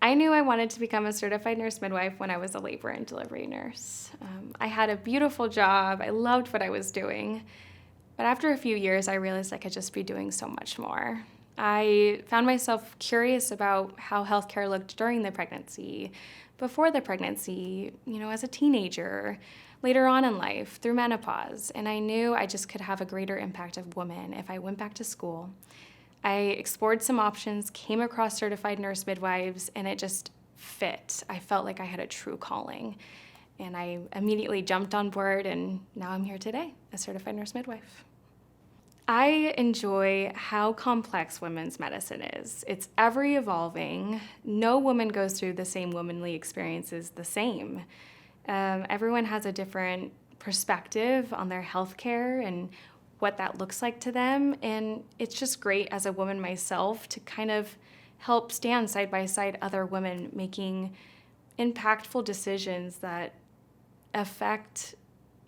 I knew I wanted to become a certified nurse midwife when I was a labor and delivery nurse. I had a beautiful job. I loved what I was doing. But after a few years, I realized I could just be doing so much more. I found myself curious about how healthcare looked during the pregnancy, before the pregnancy, as a teenager, later on in life, through menopause. And I knew I just could have a greater impact of women if I went back to school. I explored some options, came across certified nurse midwives, and it just fit. I felt like I had a true calling. And I immediately jumped on board, and now I'm here today, a certified nurse midwife. I enjoy how complex women's medicine is. It's ever evolving. No woman goes through the same womanly experiences the same. Everyone has a different perspective on their health care and what that looks like to them. And it's just great as a woman myself to kind of help stand side by side other women making impactful decisions that affect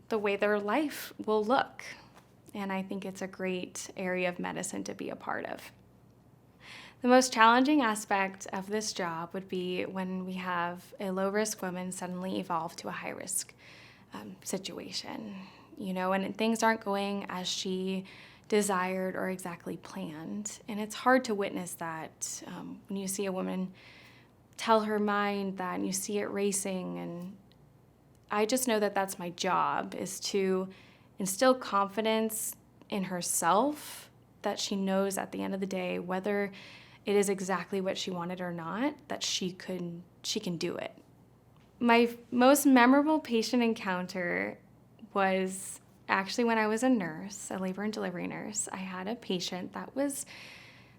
the way their life will look. And I think it's a great area of medicine to be a part of. The most challenging aspect of this job would be when we have a low-risk woman suddenly evolve to a high-risk situation, and things aren't going as she desired or exactly planned. And it's hard to witness that when you see a woman tell her mind that and you see it racing. And I just know that that's my job, is to instill confidence in herself, that she knows at the end of the day, whether it is exactly what she wanted or not, that she can do it. My most memorable patient encounter was actually when I was a nurse, a labor and delivery nurse. I had a patient that was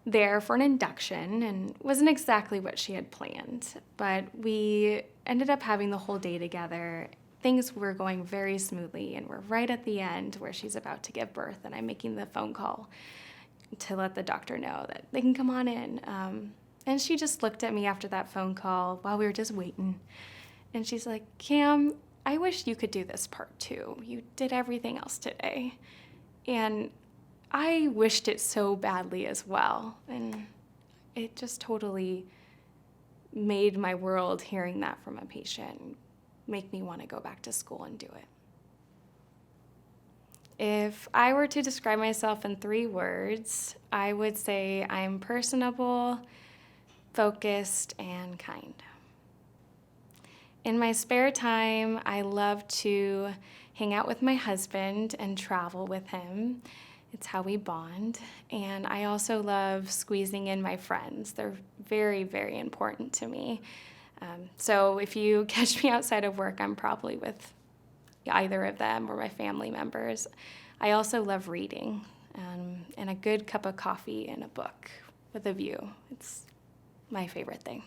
there for an induction and wasn't exactly what she had planned, but we ended up having the whole day together. Things were going very smoothly, and we're right at the end where she's about to give birth, and I'm making the phone call to let the doctor know that they can come on in. And she just looked at me after that phone call while we were just waiting, and she's like, "Cam, I wish you could do this part too. You did everything else today." And I wished it so badly as well, and it just totally made my world hearing that from a patient make me want to go back to school and do it. If I were to describe myself in 3 words, I would say I'm personable, focused, and kind. In my spare time, I love to hang out with my husband and travel with him. It's how we bond. And I also love squeezing in my friends. They're very, very important to me. So if you catch me outside of work, I'm probably with either of them or my family members. I also love reading and a good cup of coffee and a book with a view. It's my favorite thing.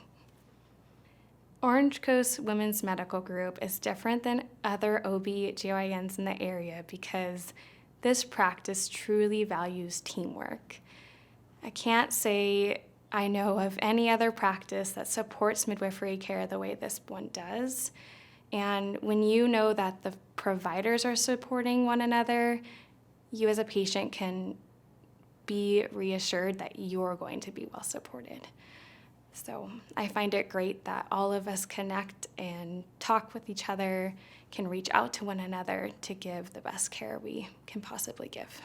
Orange Coast Women's Medical Group is different than other OB/GYNs in the area because this practice truly values teamwork. I can't say I know of any other practice that supports midwifery care the way this one does. And when you know that the providers are supporting one another, you as a patient can be reassured that you're going to be well supported. So I find it great that all of us connect and talk with each other, can reach out to one another to give the best care we can possibly give.